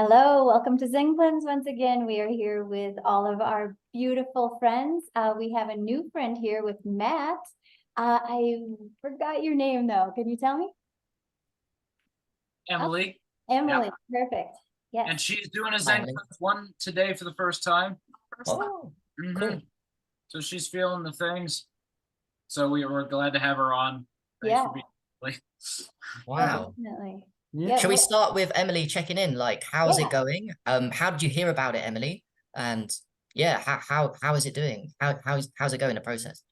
Hello, welcome to Zencleanz once again. We are here with all of our beautiful friends. We have a new friend here with Matt. I forgot your name though. Can you tell me? Emeili. Emeili, perfect. Yes. And she's doing a Zencleanz one today for the first time. Cool. So she's feeling the things. So we're glad to have her on. Thanks for being Wow. Definitely. Yeah. Shall we start with Emeili checking in? Like, how's it going? How did you hear about it, Emeili? And yeah, how is it doing? How's it going, the process?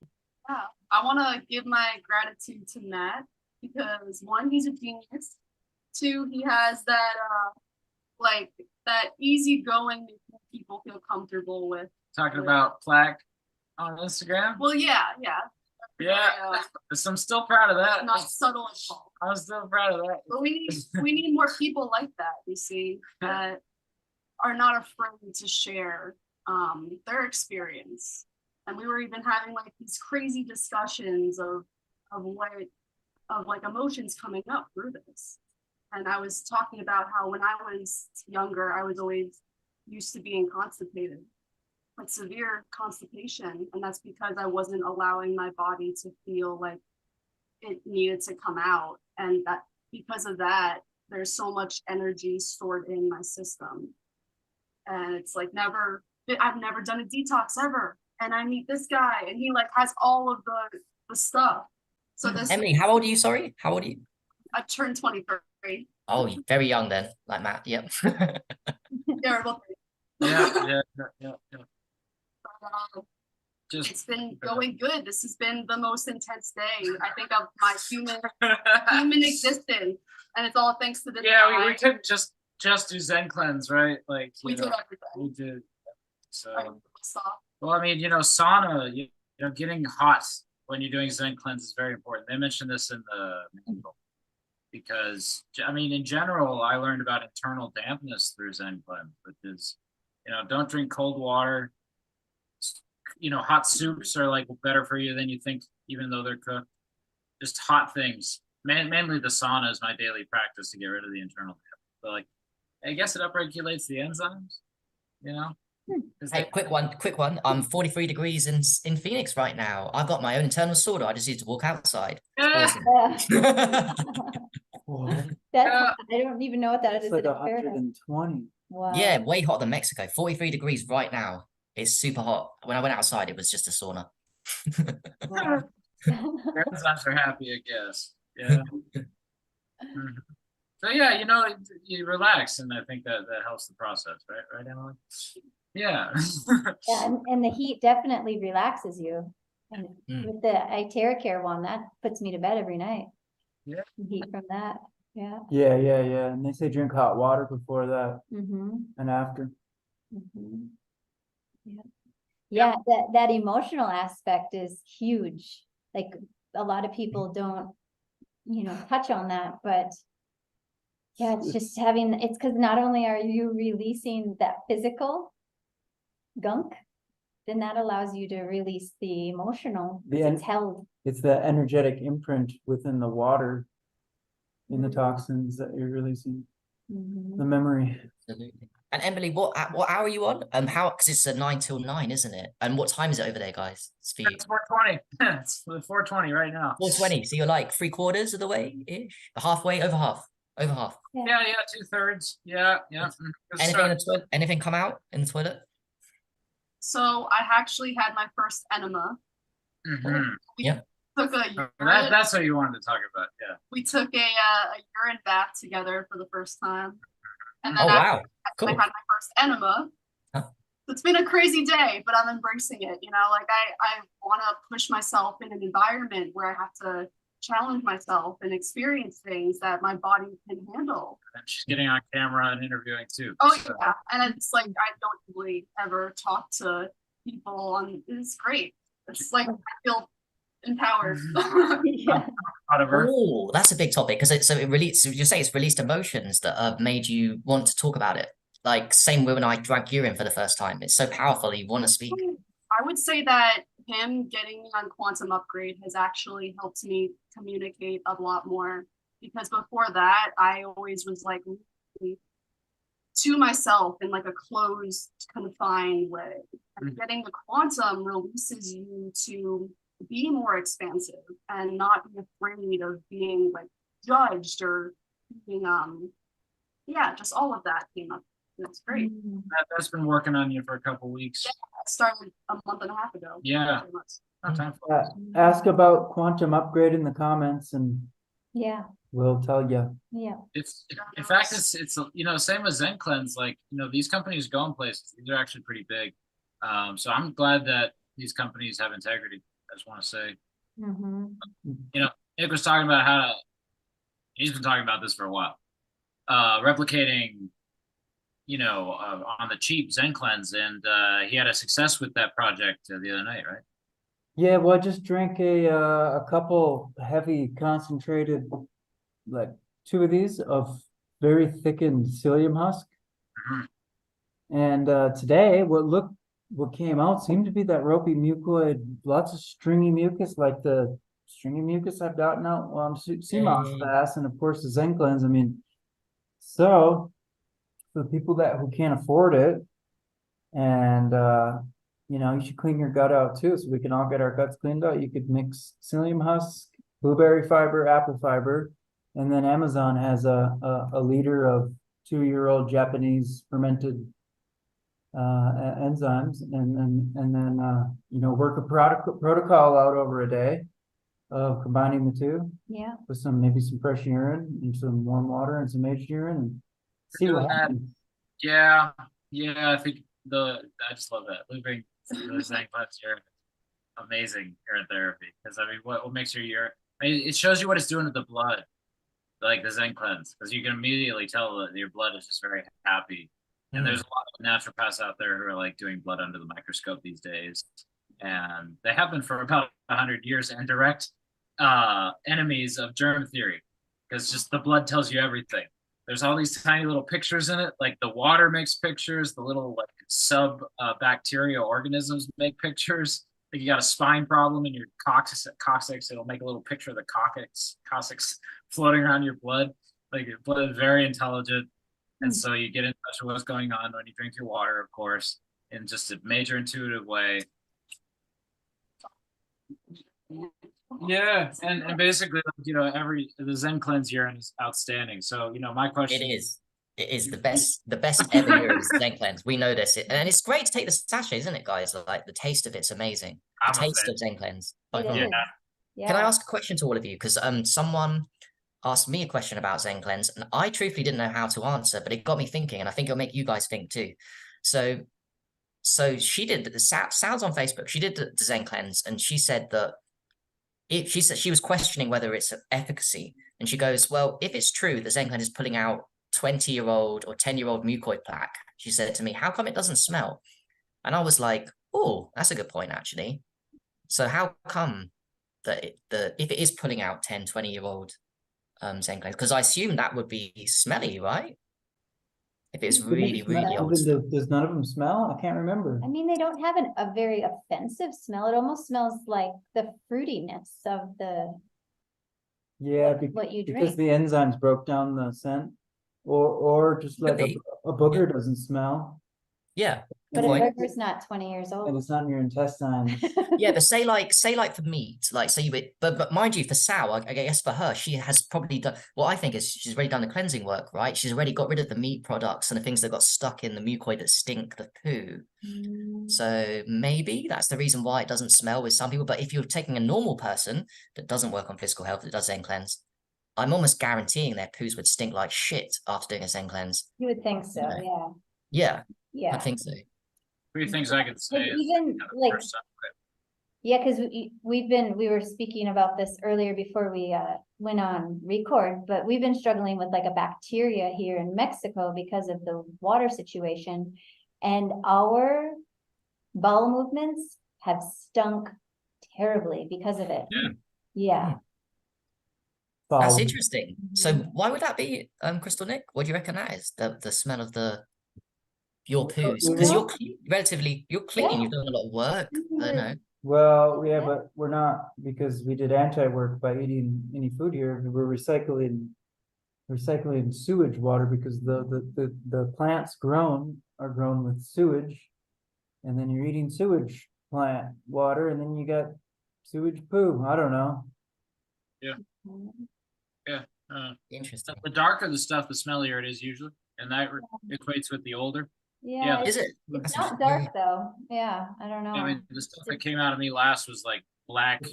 Yeah, I want to give my gratitude to Matt because one, he's a genius. Two, he has that that easygoing making people feel comfortable with. Talking about plaque on Instagram. Well, yeah. So I'm still proud of that. Not subtle at all. I'm still proud of that. But we need more people like that, you see, that are not afraid to share their experience. And we were even having like these crazy discussions of emotions coming up through this. And I was talking about how when I was younger, I was always used to being constipated, like severe constipation. And that's because I wasn't allowing my body to feel like it needed to come out. And that because of that, there's so much energy stored in my system. And it's like I've never done a detox ever. And I meet this guy and he like has all of the stuff. So this Emeili, how old are you? Sorry, how old are you? I turned 23. Oh, very young then, like Matt. Yep. Terrible. Yeah. It's been going good. This has been the most intense day I think of my human existence, and it's all thanks to this. Yeah, we couldn't just do Zencleanz, right? Like we did everything. We did. So Well, I mean, sauna, getting hot when you're doing Zencleanz is very important. They mentioned this in the manual because I mean, in general, I learned about internal dampness through Zencleanz, which is, don't drink cold water. Hot soups are like better for you than you think, even though they're cooked. Just hot things. Mainly the sauna is my daily practice to get rid of the internal dampness. So like, I guess it upregulates the enzymes. Hey, quick one. I'm 43 degrees in Phoenix right now. I've got my own internal sauna. I just need to walk outside. It's awesome. I don't even know what that is. It's like 120. Wow. Yeah, way hotter than Mexico. 43 degrees right now. It's super hot. When I went outside, it was just a sauna. Enzymes are happy, I guess. Yeah. So yeah, you relax, and I think that helps the process, right, Emeili? Yeah. Yeah, and the heat definitely relaxes you. And with the Care one, that puts me to bed every night. Yeah. The heat from that. Yeah. Yeah. And they say drink hot water before that and after. Yeah, that emotional aspect is huge. Like a lot of people don't, touch on that, but yeah, it's just it's because not only are you releasing that physical gunk, then that allows you to release the emotional. It's held. It's the energetic imprint within the water in the toxins that you're releasing. The memory. Absolutely. And Emeili, what hour are you on? Because it's a 9 till 9, isn't it? And what time is it over there, guys? It's 4:20. It's 4:20 right now. 4:20. So you're like 3/4 of the way ish, halfway, over half. Yeah, 2/3. Yeah. Anything in the toilet? Anything come out in the toilet? So I actually had my first enema. Yeah. Took that's what you wanted to talk about. Yeah. We took a urine bath together for the first time. And then wow. Cool. I had my first enema. Huh. It's been a crazy day, but I'm embracing it. Like I want to push myself in an environment where I have to challenge myself and experience things that my body can handle. And she's getting on camera and interviewing too. Oh, so. Yeah. And it's like, I don't really ever talk to people it's great. It's like, I feel empowered. Oh, that's a big topic because you say it's released emotions that have made you want to talk about it. Like same way when I drank urine for the first time. It's so powerful. You want to speak. I would say that him getting me on Quantum Upgrade has actually helped me communicate a lot more, because before that I always was like to myself in like a closed, confined way. And getting the quantum releases you to be more expansive and not be afraid of being like judged or being yeah, just all of that came up. That's great. That's been working on you for a couple weeks. Yeah, it started a month and a half ago. Yeah. pretty much. No time for Ask about quantum upgrade in the comments and Yeah, we'll tell you. yeah. It's in fact it's you know, same with Zencleanz, like, you know, these companies go in places, these are actually pretty big. So I'm glad that these companies have integrity. I just want to say, you know, Nick was talking about how he's been talking about this for a while, replicating, you know, on the cheap Zencleanz, and he had a success with that project the other night, right? Yeah, well, I just drank a couple heavy concentrated, like 2 of these of very thickened psyllium husk. And today, what came out seemed to be that ropey mucoid, lots of stringy mucus, like the stringy mucus I've gotten out while I'm sea moss fast, and of course the Zencleanz. I mean, so for the people who can't afford it, and you know, you should clean your gut out too, so we can all get our guts cleaned out. You could mix psyllium husk, blueberry fiber, apple fiber, and then Amazon has a liter of 2-year-old Japanese fermented enzymes, and then you know, work a protocol out over a day of combining the two. Yeah. With maybe some fresh urine and some warm water and some aged urine, and see what happens. Yeah, I think I just love that. Living the Zencleanz urine, amazing urine therapy. Because I mean, what makes your urine? I mean, it shows you what it's doing to the blood, like the Zencleanz, because you can immediately tell that your blood is just very happy. And there's a lot of naturopaths out there who are like doing blood under the microscope these days, and they have been for about 100 years, and direct enemies of germ theory, because just the blood tells you everything. There's all these tiny little pictures in it, like the water makes pictures, the little like sub bacteria organisms make pictures. Like you got a spine problem in your coccyx, it'll make a little picture of the coccyx floating around your blood. Like your blood is very intelligent. And so you get in touch with what's going on when you drink your water, of course, in just a major intuitive way. Yeah, and basically, you know, the Zencleanz urine is outstanding. So, you know, my question is the best ever urine is Zencleanz. We know this, and it's great to take the sachet, isn't it, guys? Like the taste of it's amazing. The taste of Zencleanz. Yeah. Can I ask a question to all of you? Because someone asked me a question about Zencleanz, and I truthfully didn't know how to answer, but it got me thinking, and I think it'll make you guys think too. So she did the Sal's on Facebook. She did the Zencleanz, and she said that she said she was questioning whether it's efficacy, and she goes, "Well, if it's true that Zencleanz is pulling out 20-year-old or 10-year-old mucoid plaque," she said to me, "how come it doesn't smell?" And I was like, "Oh, that's a good point, actually." So how come that if it is pulling out 10, 20-year-old Zencleanz, because I assume that would be smelly, right? If it's really, really old. Does none of them smell? I can't remember. I mean, they don't have a very offensive smell. It almost smells like the fruitiness of the what you drink. Because the enzymes broke down the scent, or just like a booger doesn't smell. Yeah. But a burger's not 20 years old. And it's not in your intestines. Yeah, but say like for meat, like say but mind you, for Sal, I guess for her, she has probably done what I think is she's already done the cleansing work, right? She's already got rid of the meat products and the things that got stuck in the mucoid that stink, the poo. So maybe that's the reason why it doesn't smell with some people. But if you're taking a normal person that doesn't work on physical health, that does Zencleanz, I'm almost guaranteeing their poos would stink like shit after doing a Zencleanz. You would think so, yeah. Yeah. I think so. 3 things I could say. Even like, yeah, because we were speaking about this earlier before we went on record, but we've been struggling with like a bacteria here in Mexico because of the water situation, and our bowel movements have stunk terribly because of it. Yeah. That's interesting. So why would that be, Crystal Nick? What do you reckon that is? The smell of your poos, because you're clean. You've done a lot of work. I don't know. Well, yeah, but we're not, because we did anti-work by eating any food here. We're recycling recycling sewage water because the plants are grown with sewage. And then you're eating sewage plant water, and then you got sewage poo. I don't know. Interesting. The darker the stuff, the smellier it is usually, and that equates with the older. Yeah, Is it? it's That's not interesting. dark though. Yeah, I don't know. I mean, the stuff that came out of me last was like black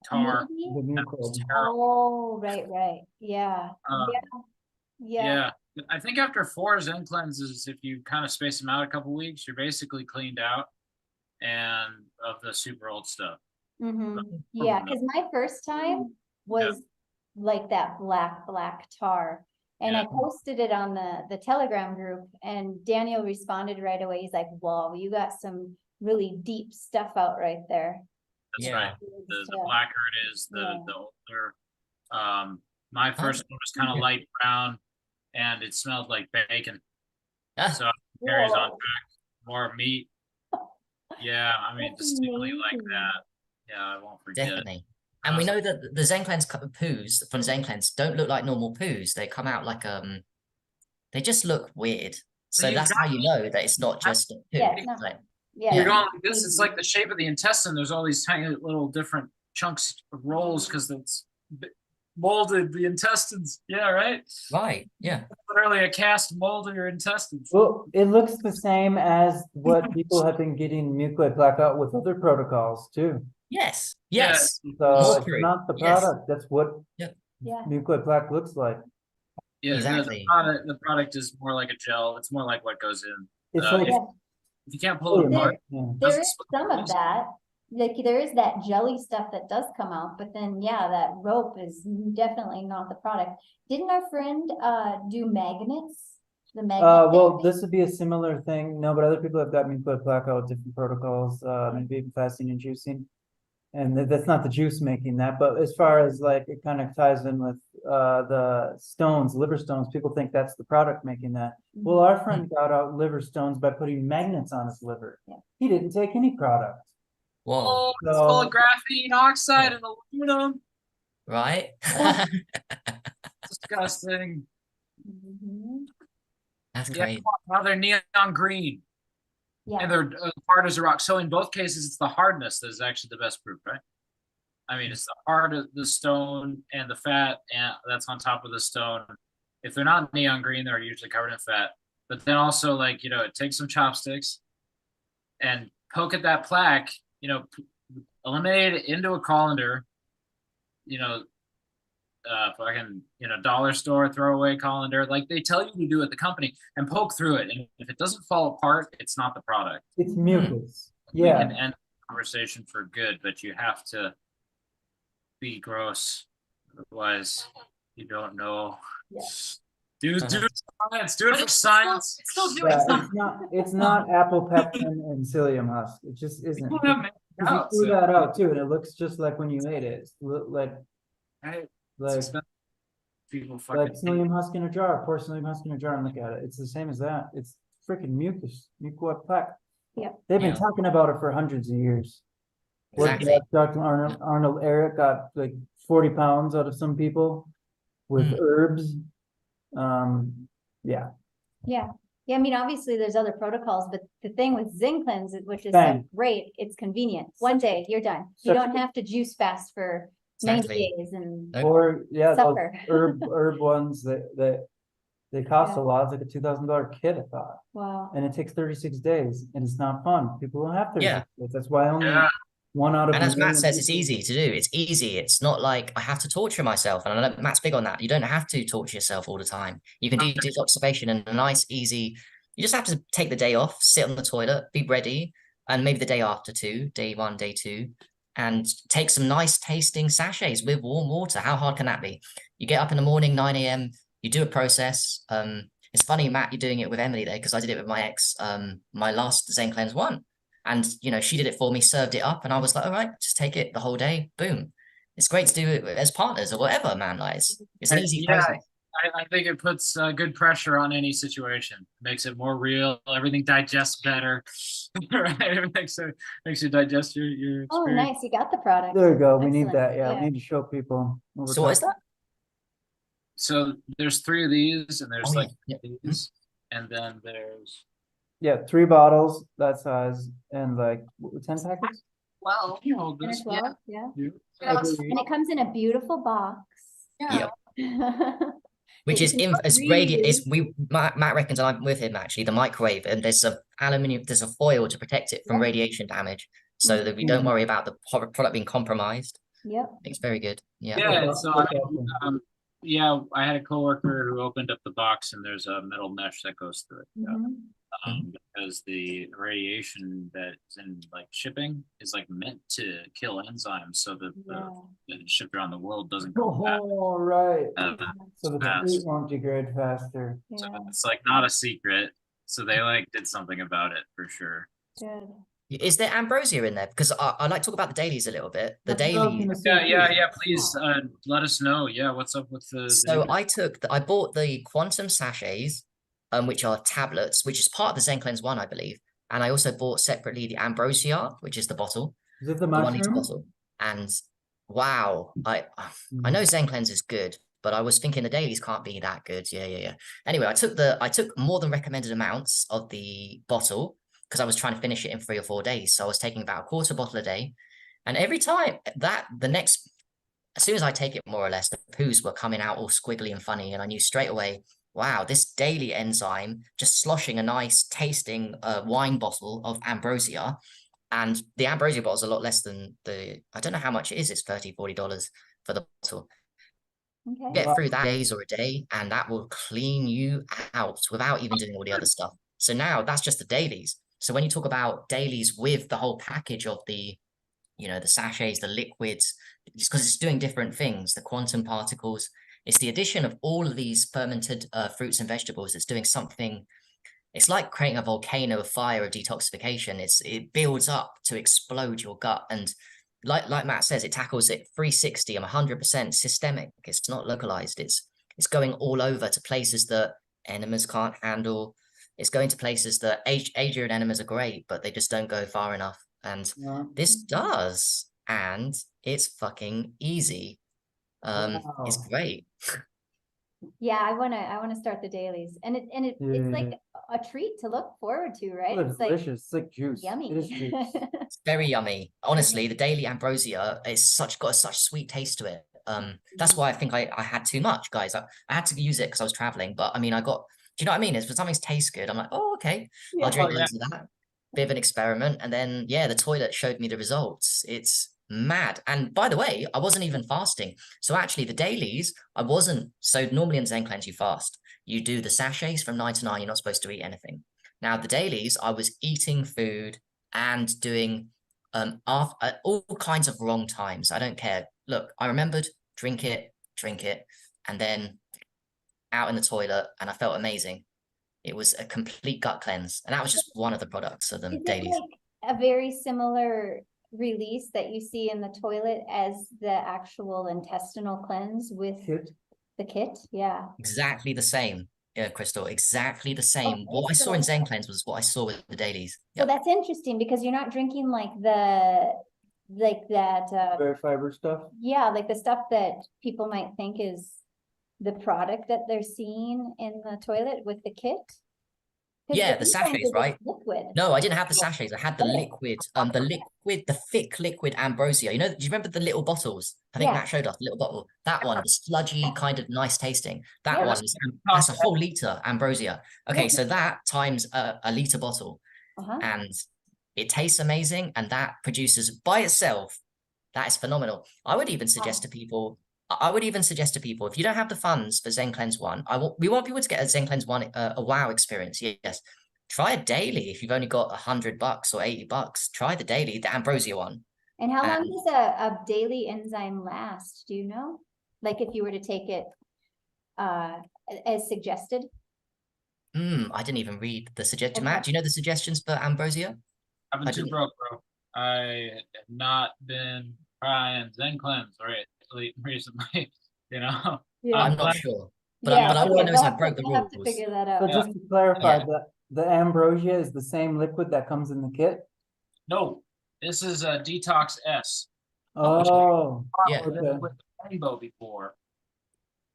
tar. Maybe? The new That was club. terrible. Oh, right. Yeah. Um, Yeah. Yeah, I think after 4 Zencleanzes, if you kind of space them out a couple weeks, you're basically cleaned out and of the super old stuff. Mm-hmm. Yeah, because my first time was like that black tar. And I posted it on the Telegram group, and Daniel responded right away. He's like, "Whoa, you got some really deep stuff out right there." That's Yeah. right. The blacker it is, the older. My first one was kind of light brown, and it smelled like bacon. Ah. So it carries on Whoa. back more meat. Yeah, I mean, That's distinctly like amazing. that. Yeah, I won't forget it. Definitely. And we know that the Zencleanz poos from Zencleanz don't look like normal poos. They come out like they just look weird. So You've that's how you know that it's not just a poo. Yeah, It's no. like, Yeah. You're going like this, it's like the shape of the intestine. There's all these tiny little different chunks of rolls because it's molded the intestines. Yeah, right? right, yeah. Literally a cast mold of your intestines. Well, it looks the same as what people have been getting mucoid plaque out with other protocols too. Yes, Yeah. yes. So More it's proof. not the Yes. product. That's what Yeah. mucoid plaque looks like. Yeah, Exactly. the product is more like a gel. It's more like what goes in. It's Uh, like if- If you can't pull it There- apart, yeah. There is some of that. Like there is that jelly stuff that does come out, but then that rope is definitely not the product. Didn't our friend do magnets? The magnet. well, therapy? this would be a similar thing. No, but other people have got mucoid plaque out with different protocols, maybe fasting and juicing. And that's not the juice making that, but as far as like, it kind of ties in with the stones, liver stones, people think that's the product making that. Well, our friend got out liver stones by putting magnets on his liver. Yeah. He didn't take any product. Whoa, oh, it's full of So- graphene oxide and aluminum. right? Disgusting. Mhm. That's Yeah, great. now they're neon green and Yeah, they're hard as a rock. So in both cases, it's the hardness that is actually the best proof, right? I mean, it's the heart of the stone and the fat, and that's on top of the stone. If they're not neon green, they're usually covered in fat. But then also, like, take some chopsticks and poke at that plaque, eliminate it into a colander, fucking, dollar store throwaway colander. Like they tell you to do at the company, and poke through it. And if it doesn't fall apart, it's not the product. It's mucus. We Yeah. can end the conversation for good, but you have to be gross. Otherwise, you don't know. Yeah. Do it for science. Do it for science. It's still doing Yeah, something. it's not apple pectin and psyllium husk. It just isn't. People have made it Because you out, threw so- that out too, and it looks just like when you ate it. It's like Right? It's like expensive. People like fucking psyllium husk in a jar. Pour psyllium husk in a jar and look at it. It's the same as that. It's freaking mucus, mucoid plaque. Yeah. They've been Yeah. talking about it for hundreds of years. Exactly. Dr. Arnold Eric got like 40 pounds out of some people with Mm. herbs. Yeah. yeah. I mean, obviously there's other protocols, but the thing with Zencleanz, which is Bang. so great, it's convenient. One day, you're done. You Such don't have to juice fast for 90 Exactly. days and Nope. Or those suffer. herb ones that they cost Yeah. a lot. It's like a $2,000 kit, I thought. Wow. And it takes 36 days and it's not fun. People don't have 36 Yeah. days. That's why only Yeah. one out of And a as Matt million says, it's people- easy to do. It's easy. It's not like I have to torture myself. And I know Matt's big on that. You don't have to torture yourself all the time. You can do detoxification in a nice, easy. You just have to take the day off, sit on the toilet, be ready, and maybe the day after too, day 1, day 2, and take some nice tasting sachets with warm water. How hard can that be? You get up in the morning, 9 a.m., you do a process. It's funny, Matt, you're doing it with Emeili there, because I did it with my ex, my last Zencleanz one. And, she did it for me, served it up, and I was like, all right, just take it the whole day, boom. It's great to do it as partners or whatever, man. Like, it's an easy Yeah. process. I think it puts good pressure on any situation. Makes it more real. Everything digests better. Right? It makes you digest your Oh, experience. nice. You got the product. There we go. We need Excellent. that. Yeah, Yeah. we need to show people. What we're So what is talking- So there's 3 of these, and there's Oh, like yeah. these, and then there's Yeah, 3 bottles that size and like 10 packets. Well, you hold 10 or this. 12, yeah. Okay. And it comes in a beautiful box. Yep. Which that is you can it's radiant. It's reuse. Matt reckons, and I'm with him actually. The microwave, and there's a aluminium, there's a foil to protect it from Yep. radiation damage, so that we Mhm. don't worry about the product being compromised. Yep. It's very good. Yeah. Yeah, That's so I mean, awesome. yeah, I had a coworker who opened up the box, and there's a metal mesh that goes through it. Yeah. Mhm. Because the radiation that's in like shipping is like meant to kill enzymes, so that Yeah. the shipped around the world doesn't go bad. Oh, right. So the fast. fruit won't degrade faster. So Yeah, it's like not a secret. So they like did something about it for sure. good. Is there ambrosia in there? Because I like to talk about the dailies a little bit. The That's what I was dailies. gonna say Yeah, too. please let us know. Yeah, what's up with the So I bought the quantum sachets, which are tablets, which is part of the Zencleanz one, I believe. And I also bought separately the ambrosia, which is the bottle, Is it the the 1 liter mushroom? bottle. And wow, I know Zencleanz is good, but I was thinking the dailies can't be that good. Yeah. Anyway, I took more than recommended amounts of the bottle because I was trying to finish it in 3 or 4 days. So I was taking about a quarter bottle a day. And every time as soon as I take it, more or less, the poos were coming out all squiggly and funny. And I knew straight away, wow, this daily enzyme just sloshing a nice tasting wine bottle of ambrosia. And the ambrosia bottle is a lot less than I don't know how much it is. It's $30, $40 for the bottle. Okay. Get through that days or a day, and that will clean you out without even doing all the other stuff. So now that's just the dailies. So when you talk about dailies with the whole package of the sachets, the liquids, just because it's doing different things, the quantum particles, it's the addition of all of these fermented fruits and vegetables that's doing something. It's like creating a volcano of fire of detoxification. It builds up to explode your gut. And like Matt says, it tackles it 360 and 100% systemic. It's not localized. It's going all over to places that enemas can't handle. It's going to places that Adrian enemas are great, but they just don't go far enough. And this does, and it's fucking easy. It's Wow. great. Yeah, I wanna start the dailies, and it's like a treat to look forward to, right? It's It's like delicious. It's like juice. yummy. It is juice. It's very yummy. Honestly, the daily ambrosia is got such sweet taste to it. That's why I think I had too much, guys. I had to use it because I was traveling, but I mean, do you know what I mean? If something tastes good, I'm like, oh, okay, I'll drink Yeah. loads of that. Bit of an experiment, and then yeah, the toilet showed me the results. It's mad. And by the way, I wasn't even fasting. So actually, the dailies, I wasn't. So normally in Zencleanz, you fast. You do the sachets from 9 to 9. You're not supposed to eat anything. Now the dailies, I was eating food and doing all kinds of wrong times. I don't care. Look, I remembered drink it, and then out in the toilet, and I felt amazing. It was a complete gut cleanse, and that was just one of the products of them Is it dailies. like a very similar release that you see in the toilet as the actual intestinal cleanse with Kit. the kit? Yeah. Exactly the same, Crystal. Exactly the same. Okay, What I saw in so- Zencleanz was what I saw with the dailies. So that's interesting because you're not drinking like that Very fiber stuff. yeah, like the stuff that people might think is the product that they're seeing in the toilet with the kit. 'Cause Yeah, the enzymes sachets, are just right? Liquid. No, I didn't have the sachets. I had the Okay. liquid, the thick liquid ambrosia. You know, do you remember the little bottles? I think Yeah. Matt showed us the little bottle. That one, the sludgy kind of nice tasting. That Yeah. one is that's a whole liter ambrosia. Okay, Yeah. so that times a liter bottle, Uh-huh. and it tastes amazing, and that produces by itself, that is phenomenal. I would even suggest to people. If you don't have the funds for Zencleanz 1, we want people to get a Zencleanz 1 a wow experience. Yes. Try a daily if you've only got $100 or $80. Try the daily, the ambrosia one. And how long does a daily enzyme last? Do you know? Like if you were to take it as suggested? I didn't even read the suggestion. Okay. Matt, do you know the suggestions for ambrosia? I've been too broke, bro. I have not been trying Zencleanz recently. You know, I'm not sure. But Yeah, but all I okay, know is I we'll broke the have to rules. figure that So out. just to clarify, Yeah. the ambrosia is the same liquid that comes in the kit? no, this is a Detox S. Oh, Yeah. With okay. the rainbow before.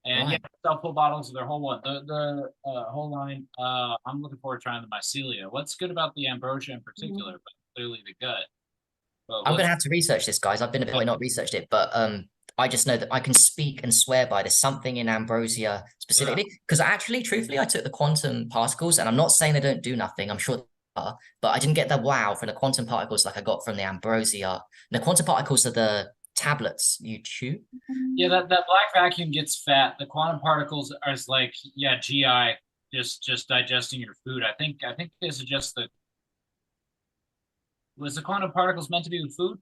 And yeah, Right. sell full bottles of their whole one. The whole line. I'm looking forward to trying the mycelia. What's good about the ambrosia in particular, but clearly the gut. But I'm what's gonna have to research this, guys. I've been a bit not researched it, but I just know that I can speak and swear by there's something in ambrosia specifically. Because actually, truthfully, I took the quantum particles, and I'm not saying they don't do nothing. I'm sure they are, but I didn't get the wow from the quantum particles like I got from the ambrosia. And the quantum particles are the tablets you chew. yeah, that black vacuum gets fat. The quantum particles are like, yeah, GI, just digesting your food. I think this is just the. Was the quantum particles meant to be with food?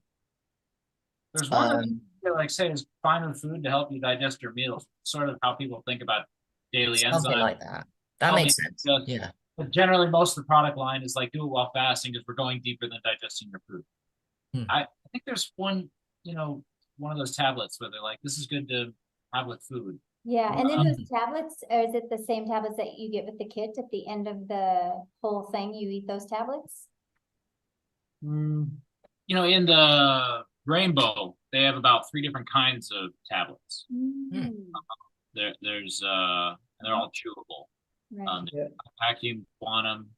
There's one that like say is fine with food to help you digest your meals. Sort of how people think about daily Something enzymes. like that. That makes sense. Yeah. But generally, most of the product line is like do it while fasting because we're going deeper than digesting your food. I think there's one, one of those tablets where they're like, this is good to have with food. Yeah, and then those tablets, or is it the same tablets that you get with the kit at the end of the whole thing? You eat those tablets? Mm, In the rainbow, they have about 3 different kinds of tablets. There's and they're all chewable. Right. Yeah. Vacuum, quantum.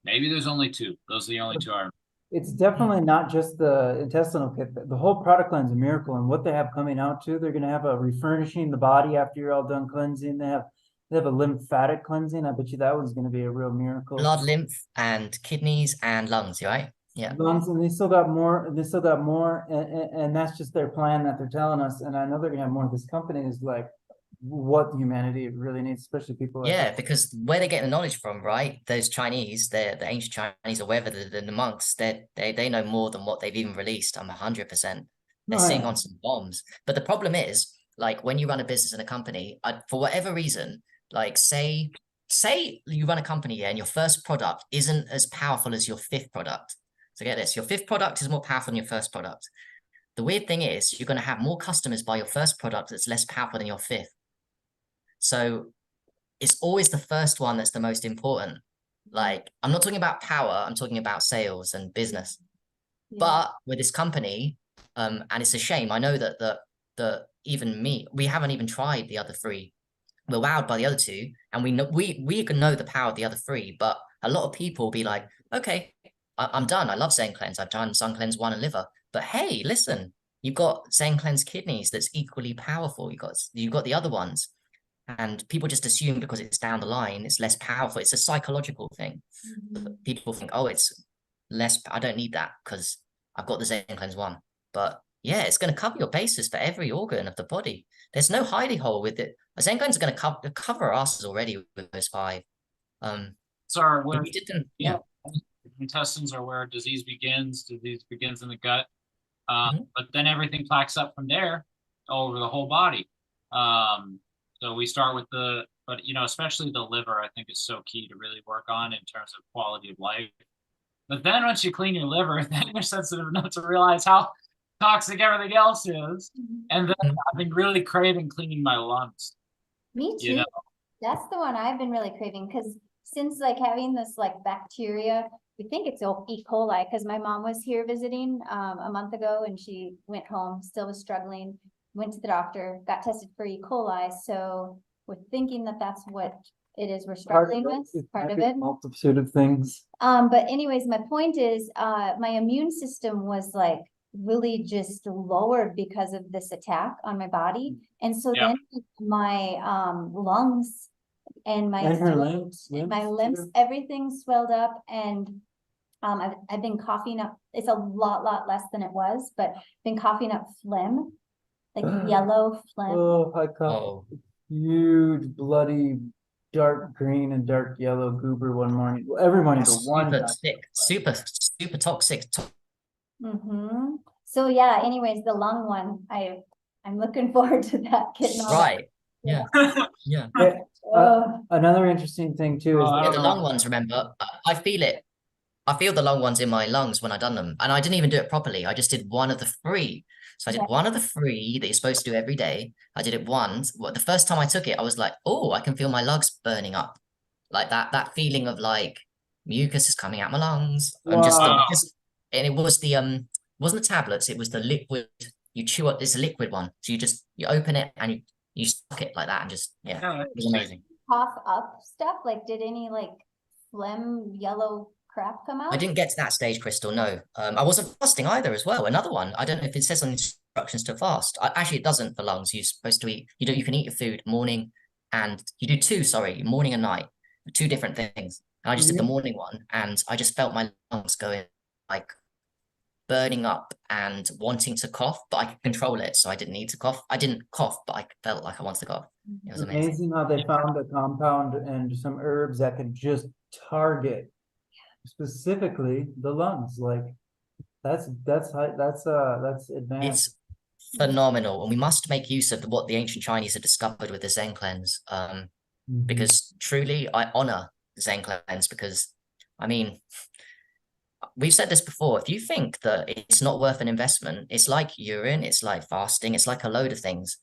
Maybe there's only 2. Those are the only 2 I remember. It's definitely not just the intestinal kit. The whole product line's a miracle, and what they have coming out too, they're gonna have a refurnishing the body after you're all done cleansing. They have a lymphatic cleansing. I bet you that one's gonna be a real miracle. Blood, lymph, and kidneys and lungs, right? Yeah. Lungs, and they still got more, and that's just their plan that they're telling us. And I know they're gonna have more. This company is like what humanity really needs, especially people like Yeah, us. because where they get the knowledge from, right? Those Chinese, the ancient Chinese or wherever the monks, they know more than what they've even released. I'm 100%. They're sitting on some bombs. But the problem is, like when you run a business and a company, for whatever reason, like say you run a company and your first product isn't as powerful as your 5th product. So get this, your 5th product is more powerful than your first product. The weird thing is you're going to have more customers buy your first product that's less powerful than your 5th. So it's always the first one that's the most important. Like, I'm not talking about power, I'm talking about sales and business. Yeah. But with this company, and it's a shame, I know that even me, we haven't even tried the other 3. We're wowed by the other 2, and we can know the power of the other 3, but a lot of people will be like, okay, I'm done. I love Zencleanz. I've done Zencleanz 1 and liver. But hey, listen, you've got Zencleanz kidneys that's equally powerful. You've got the other ones. And people just assume because it's down the line, it's less powerful. It's a psychological thing. People think, oh, it's less, I don't need that because I've got the Zencleanz 1. But yeah, it's going to cover your bases for every organ of the body. There's no hidey hole with it. Zencleanz is going to cover our asses already with those 5. Sorry, where we did them, yeah. Intestines are where disease begins. Disease begins in the gut. But then everything plaques up from there all over the whole body. So we start with but especially the liver, I think is so key to really work on in terms of quality of life. But then once you clean your liver, then you're sensitive enough to realize how toxic everything else is. And then I've been really craving cleaning my lungs. Me too. That's the one I've been really craving because since like having this like bacteria, we think it's E. coli because my mom was here visiting a month ago and she went home, still was struggling, went to the doctor, got tested for E. coli. So we're thinking that that's what it is we're struggling with, part of it. Multitude of things. But anyways, my point is my immune system was like really just lowered because of this attack on my body. And so then my lungs and my throat, and my limbs, everything swelled up, and I've been coughing up. It's a lot less than it was, but been coughing up phlegm, like yellow phlegm. Oh, I coughed huge, bloody, dark green and dark yellow goober one morning. Well, every morning, but one super time. sick, super toxic. So yeah. Anyways, the lung one, I'm looking forward to that getting all Right. that. Yeah. Another interesting thing too is the lung ones. Remember, I feel it. I feel the lung ones in my lungs when I done them, and I didn't even do it properly. I just did one of the 3. So I did one of the 3 that you're supposed to do every day. I did it once. Well, the first time I took it, I was like, oh, I can feel my lungs burning up, like that feeling of like mucus is coming out my lungs. I'm just and it was wasn't the tablets, it was the liquid you chew up. It's a liquid one, so you open it and You suck it like that and just, yeah, Yeah, it was amazing. Cough up stuff? Like, did any like phlegm, yellow crap come out? I didn't get to that stage, Crystal, no. I wasn't fasting either as well. Another one. I don't know if it says on instructions to fast. Actually, it doesn't for lungs. You're supposed to eat, you can eat your food morning and you do two, sorry, morning and night, two different things. And I just did the morning one and I just felt my lungs going like burning up and wanting to cough, but I could control it. So I didn't need to cough. I didn't cough, but I felt like I wanted to cough. It was amazing. Amazing how they found a compound and some herbs that could just target specifically the lungs. Like that's advanced. It's phenomenal, and we must make use of what the ancient Chinese had discovered with the Zencleanz. Because truly, I honor Zencleanz because, I mean, we've said this before. If you think that it's not worth an investment, it's like urine, it's like fasting, it's like a load of things.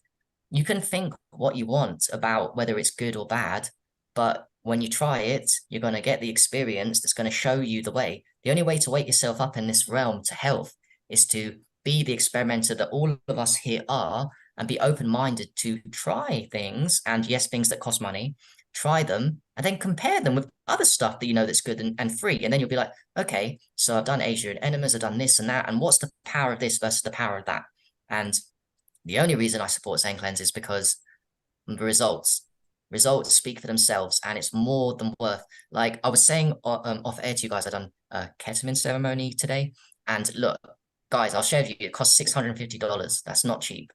You can think what you want about whether it's good or bad, but when you try it, you're going to get the experience that's going to show you the way. The only way to wake yourself up in this realm to health is to be the experimenter that all of us here are and be open-minded to try things, and yes, things that cost money, try them, and then compare them with other stuff that you know that's good and free. And then you'll be like, okay, so I've done Asian enemas, I've done this and that, and what's the power of this versus the power of that? And the only reason I support Zencleanz is because the results speak for themselves, and it's more than worth. Like I was saying off air to you guys, I done a ketamine ceremony today, and look, guys, I'll share with you, it cost $650. That's not cheap,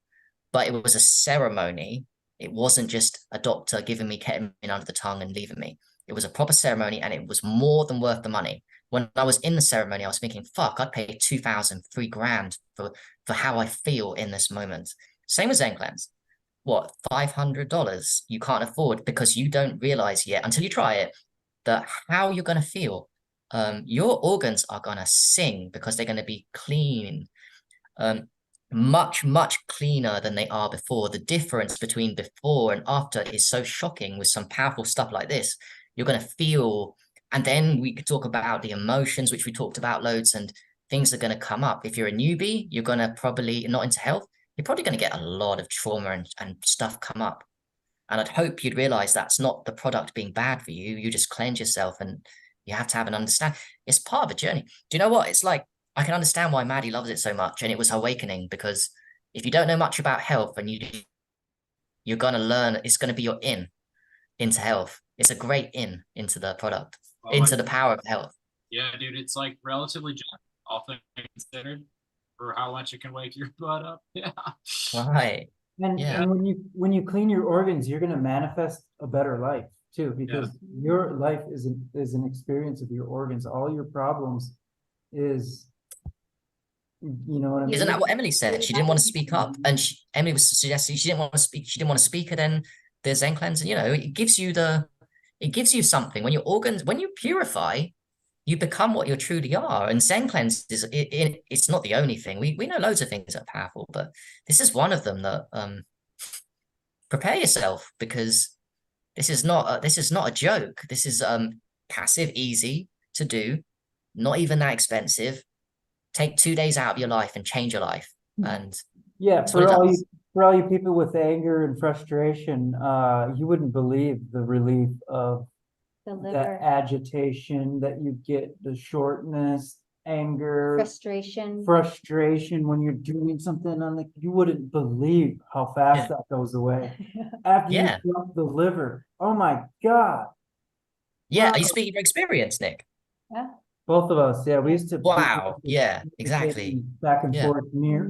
but it was a ceremony. It wasn't just a doctor giving me ketamine under the tongue and leaving me. It was a proper ceremony, and it was more than worth the money. When I was in the ceremony, I was thinking, fuck, I'd pay $2,000, $3,000 for how I feel in this moment. Same with Zencleanz. What, $500 you can't afford because you don't realize yet until you try it that how you're going to feel. Your organs are going to sing because they're going to be clean, much, much cleaner than they are before. The difference between before and after is so shocking with some powerful stuff like this. You're going to feel, and then we could talk about the emotions, which we talked about loads, and things are going to come up. If you're a newbie, you're going to probably not into health. You're probably going to get a lot of trauma and stuff come up. And I'd hope you'd realize that's not the product being bad for you. You just cleanse yourself, and you have to have an understand. It's part of a journey. Do you know what? It's like, I can understand why Maddie loves it so much. And it was awakening, because if you don't know much about health and you're going to learn, it's going to be your into health. It's a great into the product, into the power of health. Yeah, dude, it's like relatively gentle, all things considered, for how much it can wake your butt up. Yeah. Right. And, Yeah. and when you clean your organs, you're going to manifest a better life too, because your life is an experience of your organs. All your problems is, you know what I mean? Isn't that what Emeili said? She didn't want to speak up, and Emeili was suggesting she didn't want to speak. She didn't want to speak, and then the Zencleanz, you know, it gives you something. When your organs, when you purify, you become what you truly are. And Zencleanz it's not the only thing. We know loads of things that are powerful, but this is one of them that prepare yourself, because this is not a joke. This is passive, easy to do, not even that expensive. Take 2 days out of your life and change your life. And yeah, for all you people with anger and frustration, you wouldn't believe the relief of the agitation that you get, the shortness, anger, frustration when you're doing something you wouldn't believe how fast that goes away. After you drop the liver, oh my God. Yeah, are you speaking from experience, Nick? Yeah. Both of us, we used to. Wow, yeah, exactly. Back and forth near.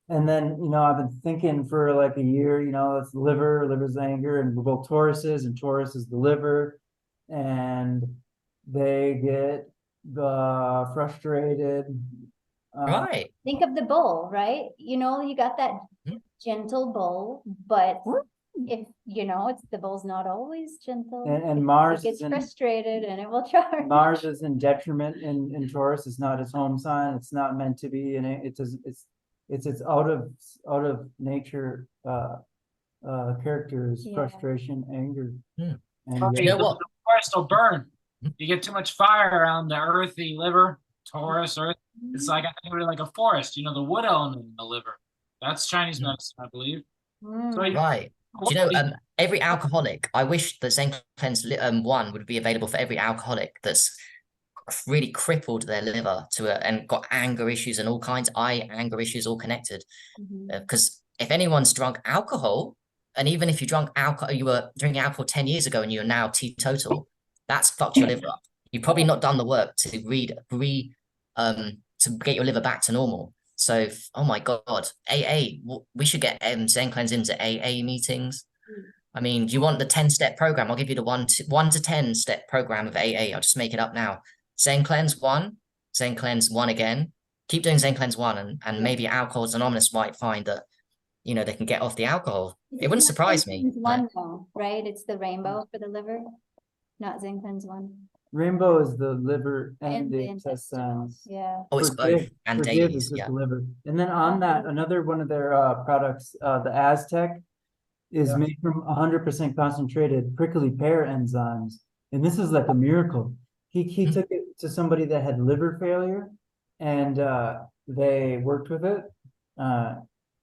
And then, you know, I've been thinking for like a year, you know, it's liver's anger, and we're both Tauruses, and Taurus is the liver, and they get the frustrated. Right. Think of the bull, right? You know, you got that gentle bull, but if you know, it's the bull's not always gentle, and Mars gets frustrated and it will charge. Mars is in detriment in Taurus. It's not its home sign. It's not meant to be, and it's out of nature characters, frustration, anger. And you know what? The forest will burn. You get too much fire around the earthy liver, Taurus, Earth. It's like a forest, you know, the wood element in the liver. That's Chinese medicine, I believe. So you- Right. Do you know, every alcoholic, I wish the Zencleanz 1 would be available for every alcoholic that's really crippled their liver and got anger issues and all kinds, anger issues all connected. Mhm. Because if anyone's drunk alcohol, and even if you drank alcohol, you were drinking alcohol 10 years ago and you're now teetotal, that's fucked your liver up. You've probably not done the work to to get your liver back to normal. So, oh my God, AA, we should get Zencleanz into AA meetings. I mean, do you want the 10-step program? I'll give you the 1 to 10 step program of AA. I'll just make it up now. Zencleanz 1, Zencleanz 1 again. Keep doing Zencleanz 1 and maybe Alcoholics Anonymous might find that, you know, they can get off the alcohol. It wouldn't surprise me. Zencleanz 1 though, right? It's the rainbow for the liver, not Zencleanz 1. Rainbow is the liver and the intestinal. intestines. Yeah. Oh, it's both. And Forgive dailies, is just yeah. the liver. And then on that, another one of their products, the Aztec, is made from 100% concentrated prickly pear enzymes. And this is like a miracle. He took it to somebody that had liver failure, and they worked with it,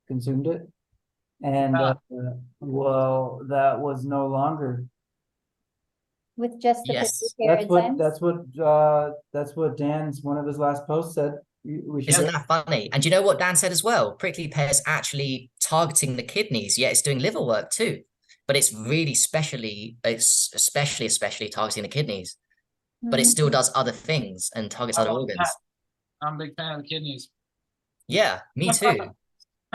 consumed it, and well, that was no longer. With just the Yes. prickly pear enzymes? That's what Dan's one of his last posts said. We Isn't should. that funny? And do you know what Dan said as well? Prickly pear is actually targeting the kidneys. Yeah, it's doing liver work too, but it's really especially targeting the kidneys. But it still does other things and targets other organs. I'm a big fan of the kidneys. Yeah, me too.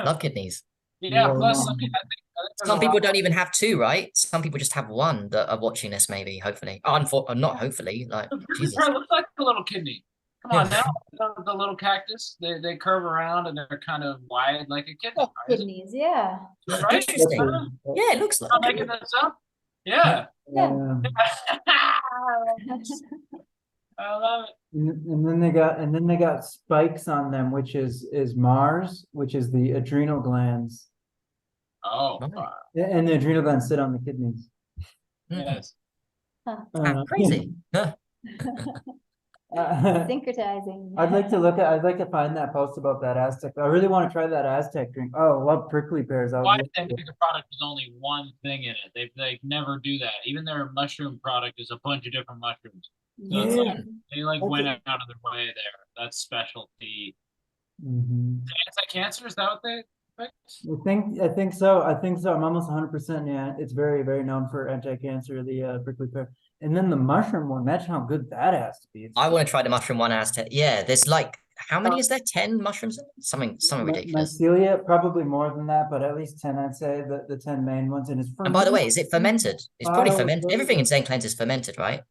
Love kidneys. Yeah, Yeah, plus no. I think there's Some a people lot- don't even have 2, right? Some people just have 1 that are watching this, maybe, hopefully. Oh, not hopefully, like, Jesus. It looks like a little kidney. Come on Yeah. now, the little cactus, they curve around and they're kind of wide like a kidney. Like Right? kidneys, yeah. Right? Interesting. Yeah, it looks like I'm not making this up. Yeah. Yeah. I love it. And then they got spikes on them, which is Mars, which is the adrenal glands. Oh, Right. And the adrenal glands sit on the kidneys. yes. Crazy. Huh. Syncretizing. I'd like to find that post about that Aztec. I really want to try that Aztec drink. Oh, I love prickly pears. Why they make a product with only one thing in it? They never do that. Even their mushroom product is a bunch of different mushrooms. So it's like they went out of their way there. That's specialty. Anti-cancer, is that what they fix? I think so. I'm almost 100%. Yeah, it's very, very known for anti-cancer, the prickly pear. And then the mushroom one, imagine how good that has to be. I want to try the mushroom one Aztec. Yeah, there's like, how many is there? 10 mushrooms? Something ridiculous. Mycelia, probably more than that, but at least 10, I'd say, the 10 main ones. And it's And by the way, is it fermented? It's probably fermented. Everything in Zencleanz is fermented, right?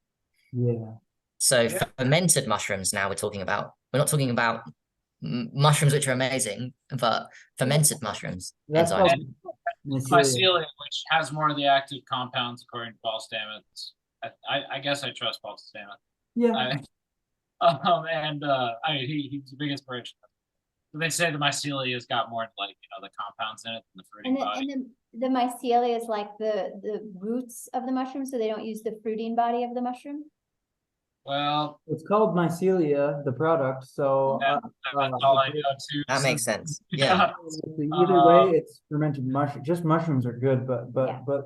Yeah. So fermented mushrooms now we're talking about. We're not talking about mushrooms which are amazing, but fermented mushrooms. That's Enzymes. Mycelia, which has more of the active compounds according to Paul Stamets. I guess I trust Paul Stamets. Yeah. I mean, he's a big inspiration. So they say the mycelia has got more like the compounds in it than the fruiting body. And the mycelia is like the roots of the mushroom, so they don't use the fruiting body of the mushroom. Well, it's called mycelia, the product. So that's all I know too. That makes sense. Yeah. Either way, it's fermented mushroom. Just mushrooms are good, but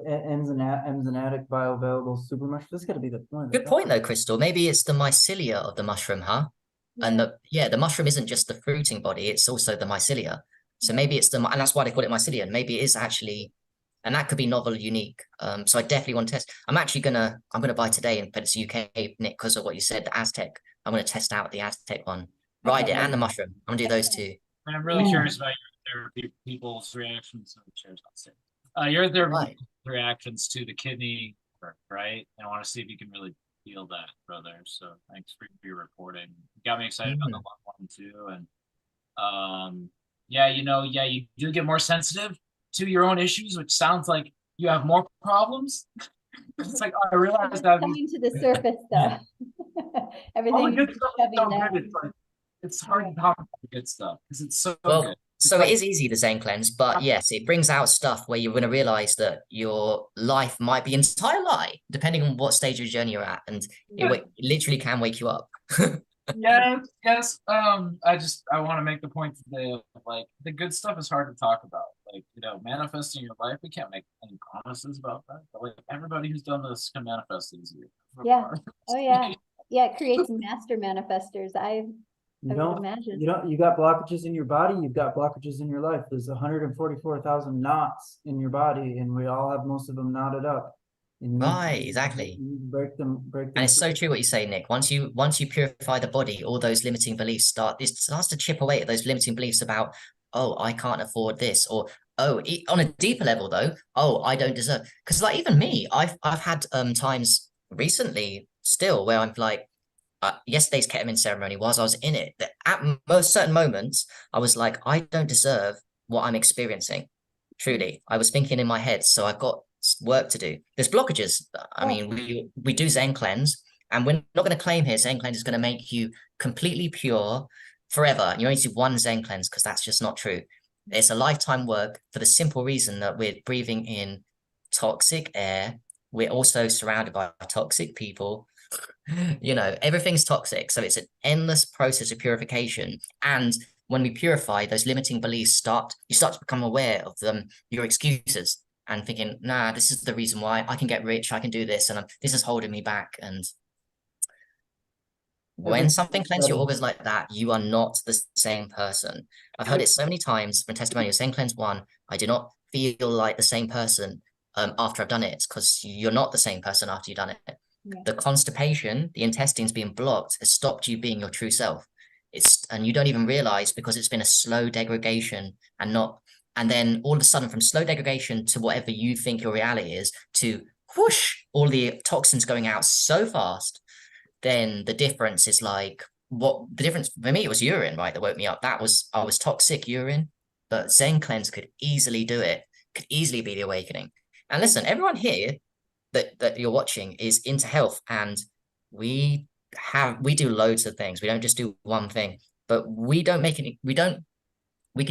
enzymatic bioavailable super mushrooms. This got to be the point. Good point though, Crystal. Maybe it's the mycelia of the mushroom, huh? And the mushroom isn't just the fruiting body; it's also the mycelia. So maybe it's and that's why they call it mycelia. And maybe it is actually, and that could be novel, unique. So I definitely want to test. I'm gonna buy today, and but it's UK, Nick, because of what you said, the Aztec. I'm gonna test out the Aztec one, ride it, and the mushroom. I'm gonna do those 2. And I'm really curious about your people's reactions. Reactions to the kidney, right? And I want to see if you can really feel that, brother. So thanks for your reporting. You got me excited about the one too. And you do get more sensitive to your own issues, which sounds like you have more problems. It's like, I realize that coming to the surface though. Everything good stuff is so good. It's hard to talk about the good stuff because it's so good. So it is easy, the Zencleanz, but yes, it brings out stuff where you're going to realize that your life might be an entire lie, depending on what stage of your journey you're at, and it literally can wake you up. Yes. I want to make the point today of like the good stuff is hard to talk about. like, manifesting your life, we can't make any promises about that. But like everybody who's done this can manifest easier. Yeah. Oh, yeah. Yeah, it creates master manifestors. I You would imagine. you got blockages in your body, you've got blockages in your life. There's 144,000 knots in your body, and we all have most of them knotted up. And Right, exactly. you break them And it's so true what you say, Nick. Once you purify the body, all those limiting beliefs it starts to chip away at those limiting beliefs about, oh, I can't afford this, or on a deeper level though, oh, I don't deserve. Because like even me, I've had times recently still where I'm like, yesterday's ketamine ceremony, whilst I was in it, that at most certain moments, I was like, I don't deserve what I'm experiencing. Truly, I was thinking in my head, so I've got work to do. There's blockages. I mean, we do Zencleanz, and we're not going to claim here Zencleanz is going to make you completely pure forever. You only do one Zencleanz because that's just not true. It's a lifetime work for the simple reason that we're breathing in toxic air. We're also surrounded by toxic people. Everything's toxic. So it's an endless process of purification. And when we purify, those limiting beliefs you start to become aware of them, your excuses, and thinking, nah, this is the reason why I can get rich, I can do this, and this is holding me back. And when something cleanses your organs like that, you are not the same person. I've heard it so many times from testimonials. Zencleanz 1, I do not feel like the same person after I've done it. It's because you're not the same person after you've done it. Yeah. The constipation, the intestines being blocked, has stopped you being your true self. And you don't even realize, because it's been a slow degradation and then all of a sudden from slow degradation to whatever you think your reality is, to whoosh, all the toxins going out so fast, then the difference is like, the difference for me, it was urine, right, that woke me up. I was toxic urine, but Zencleanz could easily do it, could easily be the awakening. And listen, everyone here that you're watching is into health, and we do loads of things. We don't just do one thing, but we can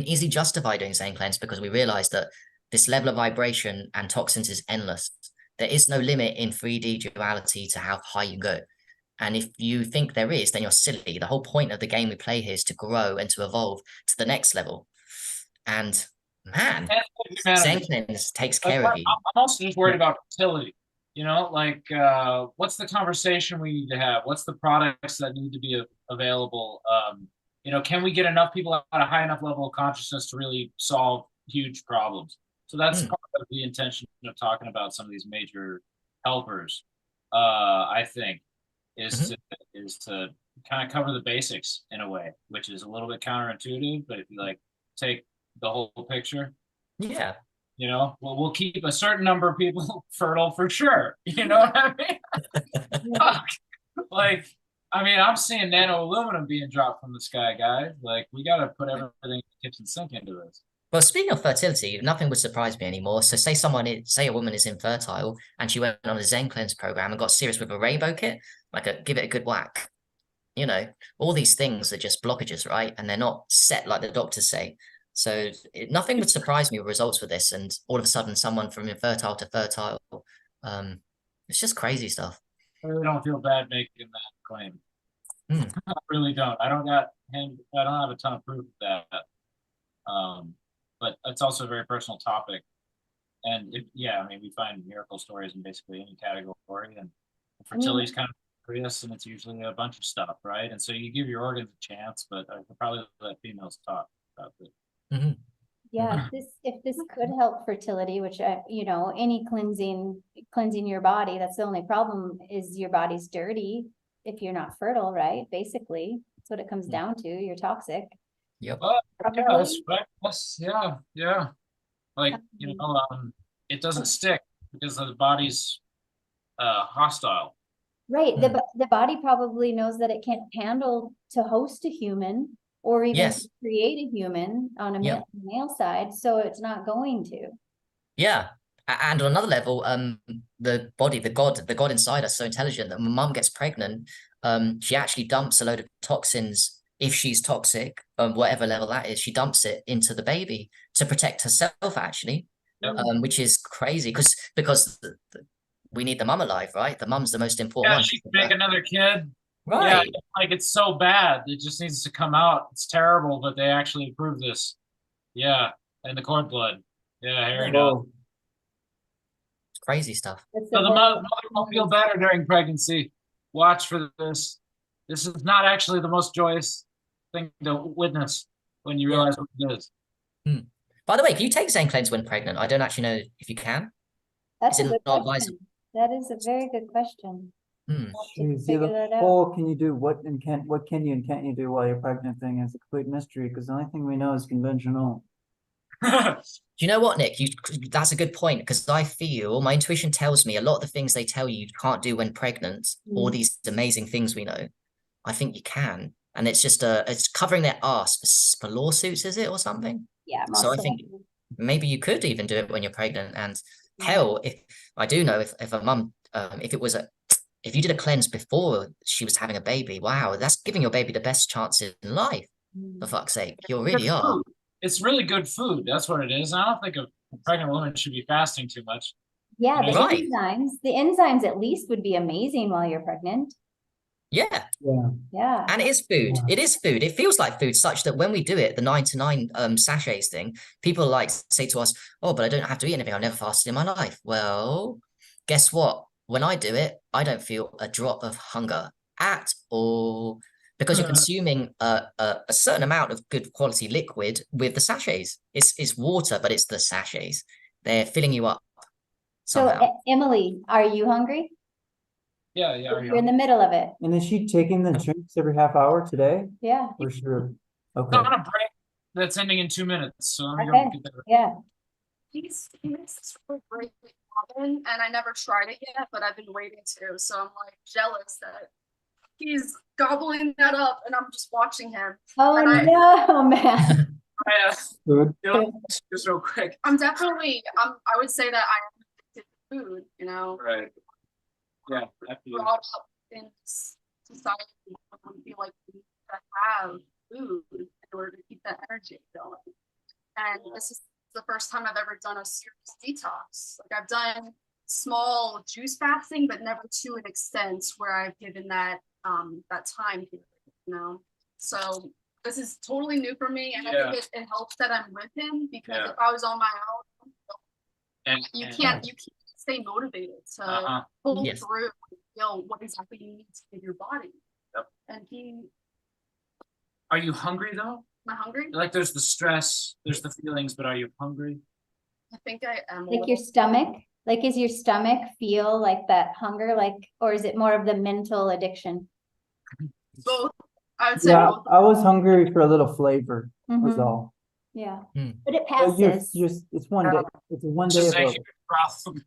easily justify doing Zencleanz because we realize that this level of vibration and toxins is endless. There is no limit in 3D duality to how high you go. And if you think there is, then you're silly. The whole point of the game we play here is to grow and to evolve to the next level. And man, Zencleanz takes care of you. I'm also just worried about fertility. What's the conversation we need to have? What's the products that need to be available? Can we get enough people at a high enough level of consciousness to really solve huge problems? So that's part of the intention of talking about some of these major helpers, I think, is to kind of cover the basics in a way, which is a little bit counterintuitive, but if you take the whole picture. Yeah. We'll keep a certain number of people fertile for sure. You know what I mean? I'm seeing nano aluminum being dropped from the sky, guys. We got to put everything in the kitchen sink into this. Well, speaking of fertility, nothing would surprise me anymore. So say a woman is infertile and she went on a Zencleanz program and got serious with a rainbow kit, give it a good whack. All these things are just blockages, right? And they're not set like the doctors say. So nothing would surprise me with results with this, and all of a sudden someone from infertile to fertile. It's just crazy stuff. I really don't feel bad making that claim. I really don't. I don't have a ton of proof of that. But it's also a very personal topic. And we find miracle stories in basically any category, and fertility is kind of curious, and it's usually a bunch of stuff, right? And so you give your organs a chance, but I could probably let females talk about it. Yeah, if this could help fertility, which any cleansing your body, that's the only problem, is your body's dirty if you're not fertile, right? Basically, that's what it comes down to. You're toxic. Yep. Yeah. It doesn't stick because the body's hostile. Right. The body probably knows that it can't handle to host a human, or even to create a human on a male side, so it's not going to. Yeah. And on another level, the body, the God inside us, so intelligent that when mum gets pregnant, she actually dumps a load of toxins. If she's toxic, whatever level that is, she dumps it into the baby to protect herself, actually, which is crazy because we need the mum alive, right? The mum's the most important one. She can make another kid. Right. Yeah, it's so bad. It just needs to come out. It's terrible, but they actually approved this. Yeah, and the cord blood. Yeah, hairy dog. Whoa. It's crazy stuff. That's So a the very- mother will feel better during pregnancy. Watch for this. This is not actually the most joyous thing to witness when you realize what it is. By the way, can you take Zencleanz when pregnant? I don't actually know if you can. That's Is a it good not question. advisable? That is a very good question. Hmm. Have to Geez, yeah, figure the that out. whole can you do what and what can you and can't you do while you're pregnant thing is a complete mystery because the only thing we know is conventional. Do you know what, Nick? That's a good point because I feel my intuition tells me a lot of the things they tell you can't do when pregnant, all Mm. these amazing things we know, I think you can. And it's just it's covering their ass for lawsuits, is it, or something? Yeah, So I most think likely. maybe you could even do it when you're pregnant. And Mm. hell, if I do know if a mum, if you did a cleanse before she was having a baby, wow, that's giving your baby the best chances in life. For fuck's sake, you really Good are. food. It's really good food. That's what it is. I don't think a pregnant woman should be fasting too much. Yeah, the Right. enzymes at least would be amazing while you're pregnant. Yeah. Yeah. Yeah. And it is food. Yeah. It is food. It feels like food, such that when we do it, the 9 to 9 sachets thing, people like say to us, "Oh, but I don't have to eat anything. I've never fasted in my life." Well, guess what? When I do it, I don't feel a drop of hunger at all because you're consuming a certain amount of good quality liquid with the sachets. It's water, but it's the sachets. They're filling you up So, somehow. Emily, are you hungry? Yeah. You're in the middle of it. And is she taking the drinks every half hour today? Yeah. Or sure. It's Okay. on a break that's ending in 2 minutes. So let me Okay. go get that. Yeah. He makes this really great ramen, and I never tried it yet, but I've been waiting to. So I'm like jealous that he's gobbling that up, and I'm just watching him. Oh And I- no, man. Good. Just real quick. I'm definitely. I would say that I am addicted to food. You know, Right. Yeah. I feel it. brought up in this society, I feel like we need to have food in order to keep that energy going. And this is the first time I've ever done a serious detox. Like I've done small juice fasting, but never to an extent where I've given that that time period, you know. So this is totally new for me, and I think it helps that I'm with him because if I was on my own, And you can't stay motivated to pull Yes. through and feel what exactly you need to give your body. Yep. And Are you hungry though? am I hungry? Like there's the stress, there's the feelings, but are you hungry? I think I am. Like your stomach? Like, is your stomach feel like that hunger? Like, or is it more of the mental addiction? Both. I would say Yeah, both. I was hungry for a little flavor, was Mhm. all. Yeah. Hmm. But it But passes. it's one day. It's a one day Just of a huge problem.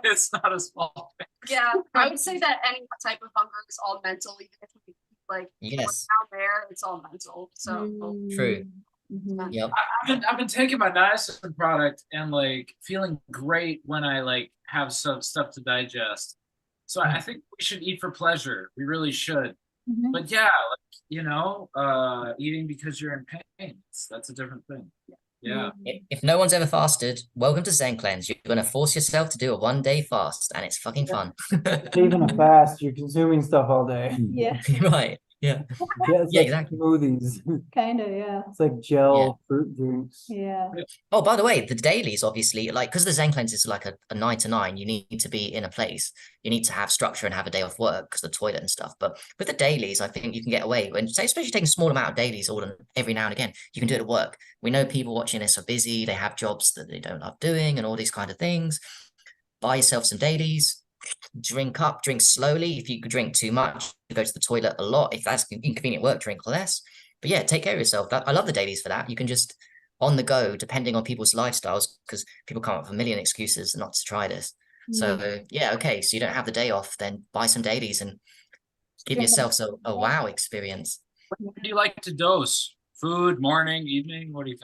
It's not a small thing. Yeah, I would say that any type of hunger is all mental, even if we like Yes. what's down there, it's all mental. So True. Mhm. Yep. I've been taking my niacin product and like feeling great when I like have some stuff to digest. So I think we should eat for pleasure. We really should. Mhm. But yeah, like, eating because you're in pain, that's a different thing. Yeah. If no one's ever fasted, welcome to Zencleanz. You're gonna force yourself to do a 1-day fast, and it's fucking fun. Not even a fast, you're consuming stuff all day. Yeah, Right. Yeah. Yeah, it's Yeah, like exactly. smoothies. kind of, yeah. It's like gel fruit drinks. Yeah. Oh, by the way, the dailies obviously, like, because the Zencleanz is like a 9 to 9, you need to be in a place. You need to have structure and have a day off work because the toilet and stuff. But with the dailies, I think you can get away. And say, especially taking a small amount of dailies every now and again, you can do it at work. We know people watching this are busy, they have jobs that they don't love doing and all these kind of things. Buy yourself some dailies. Drink slowly. If you could drink too much, go to the toilet a lot. If that's inconvenient work, drink less. But yeah, take care of yourself. I love the dailies for that. You can just on the go, depending on people's lifestyles, because people come up with a million excuses not to try this. So yeah, okay. So you don't have the day off, then buy some dailies and give Drink yourself a wow experience. When do you like to dose? Food, morning, evening? What do you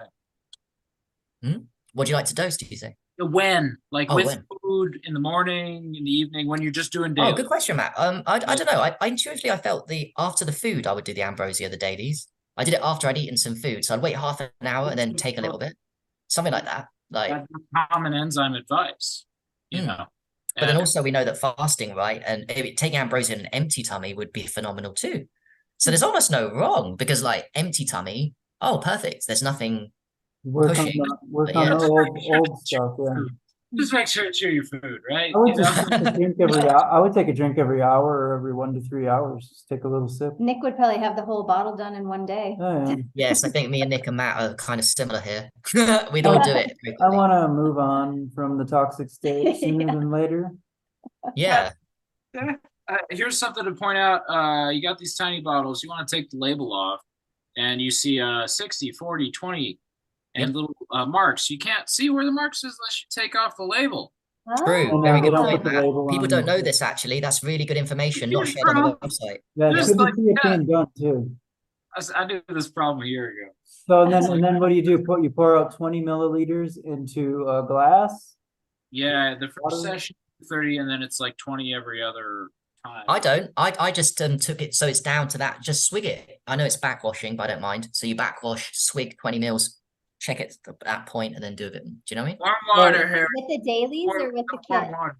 think? What do you like to dose, do you say? When? Like with when? food in the morning, in the evening, when you're just doing daily? Oh, good question, Matt. I don't know. I intuitively I felt after the food I would do the ambrosia, the dailies. I did it after I'd eaten some food, so I'd wait half an hour and then take a little bit, something like that. Like, That's common enzyme advice, you know. but then also we know that fasting, right, and taking ambrosia in an empty tummy would be phenomenal too. So there's almost no wrong because like empty tummy, oh, perfect. There's nothing Work on pushing, the, work but on yeah. the old stuff, yeah. Just make sure to chew your food, right? I would You know? just take a drink I would take a drink every hour or every 1 to 3 hours, just take a little sip. Nick would probably have the whole bottle done in one day. Oh, yeah. Yes, I think me and Nick and Matt are kind of similar here. We'd all do it I frequently. want to move on from the toxic state sooner Yeah. than later. Yeah. Here's something to point out. You got these tiny bottles. You want to take the label off, and you see 60, 40, 20, and Yep. little marks. You can't see where the marks is unless you take off the label. True. Oh, Very they good don't point, put the Matt. label People on don't know the- this actually. That's really good information, not Yeah, shared on the bro. website. Yeah, it's Just good to like see it that. being done too. I did this problem a year ago. So and then what do? You pour out 20 milliliters into a glass? Yeah, the first Water? session 30, and then it's like 20 every other time. I don't. I just took it so it's down to that. Just swig it. I know it's backwashing, but I don't mind. So you backwash, swig 20 mils, check it at that point, and then do a bit. Do you know what I mean? Warm water here. with the dailies or with the Warm kit? water.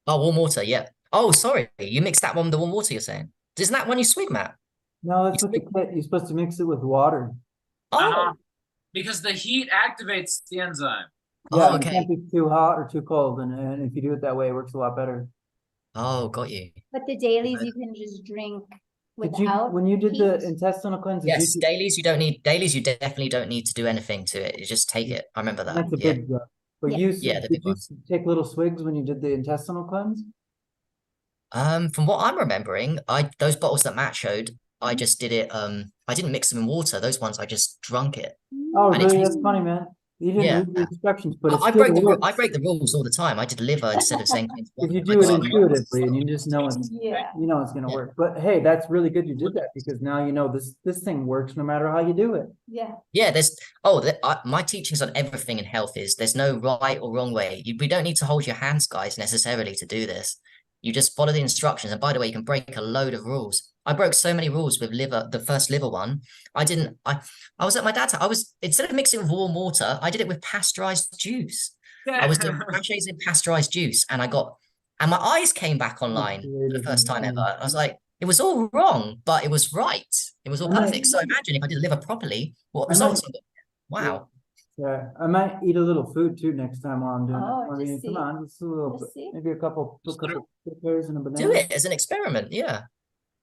Oh, warm water. Yeah. Oh, sorry. You mixed that one with the warm water. You're saying? Isn't that one you swig, Matt? No, that's with the kit. You're supposed to mix it with water. Oh. Uh-huh. Because the heat activates the enzyme. Yeah, Oh, it okay. can't be too hot or too cold, and if you do it that way, it works a lot better. Oh, got you. But the dailies you can just drink Did you, without when you did the heat? intestinal cleanse, did Yes, you, dailies. You don't need dailies. You definitely don't need to do anything to it. You just take it. I remember that. that's a Yeah. big drug. But Yeah. Yeah, the did big you ones. take little swigs when you did the intestinal cleanse? From what I'm remembering, those bottles that Matt showed, I just did it. I didn't mix them in water. Those ones I just drunk it. Oh, And it really? tastes- That's funny, man. You didn't Yeah. read the instructions, but it I still break the works. I break the rules all the time. I did liver instead of Zencleanz. If you I do it just- intuitively and you just know it's, Yeah. you know it's gonna Yeah. work. But hey, that's really good you did that because now you know this thing works no matter how you do it. Yeah. Yeah, my teachings on everything in health is there's no right or wrong way. We don't need to hold your hands, guys, necessarily to do this. You just follow the instructions. And by the way, you can break a load of rules. I broke so many rules with liver, the first liver one. I was at my dad's house. Instead of mixing with warm water, I did it with pasteurized juice. I was doing sachets in pasteurized juice and my eyes came back online for the first time ever. I was like, it was all wrong, but it was right. It was all Right. perfect. So imagine if I did liver properly, what I results might- I got. Wow. Yeah, I might eat a little food too next time while I'm doing Oh, it. I mean, just come see. on, just a little Just bit, see. maybe a couple pears and a banana. Do it as an experiment. Yeah.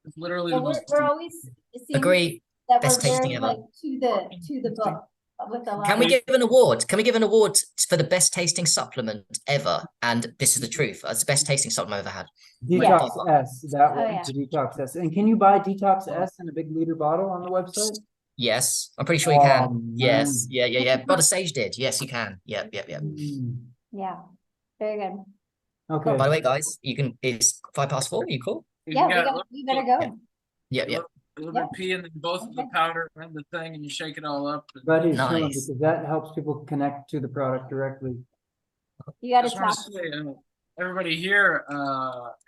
It's literally Well, the most. we're always, it seems Agree. that Best we're very tasting ever. like to the book with a lot. Can we of- give an award? Can we give an award for the best tasting supplement ever? And this is the truth. It's the best tasting supplement I've ever had. Detox S, that Oh, one, yeah. the Detox S. And can you buy Detox S in a big liter bottle on the website? Yes, I'm pretty sure you can. Oh, Yes, man. yeah. Brother Sage did. Yes, you can. Yep. Mm, Yeah, very good. Okay. By the way, guys, it's 4:05. You cool? You Yeah, got we better go. Yep. a little bit of pee and then both of the Okay. powder and the thing, and you shake it all up. and- Glad he's showing Nice. because that helps people connect to the product directly. You gotta Just want talk. to say, everybody here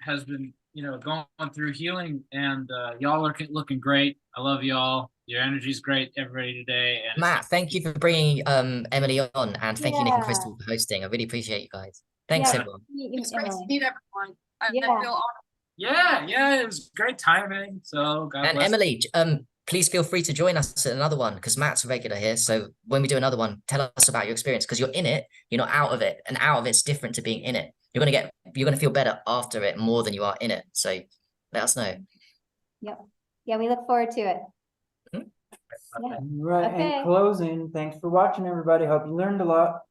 has been, going through healing, and y'all are looking great. I love y'all. Your energy's great, everybody today. And Matt, thank you for bringing Emeili on, and thank you, Nick and Yeah. Crystal, for hosting. I really appreciate you guys. Thanks, Yeah. everyone. It's great to Emily. meet everyone. I Yeah. feel honored. yeah, it was great timing. So God And bless. Emeili, please feel free to join us at another one because Matt's a regular here. So when we do another one, tell us about your experience because you're in it, you're not out of it, and out of it's different to being in it. You're gonna feel better after it more than you are in it. So let us know. Yeah, we look forward to it. Mhm. Yeah. Right, Okay. and closing, thanks for watching, everybody. Hope you learned a lot.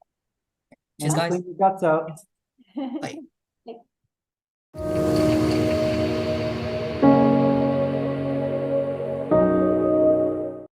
Cheers, And guys. clean your guts out. Bye.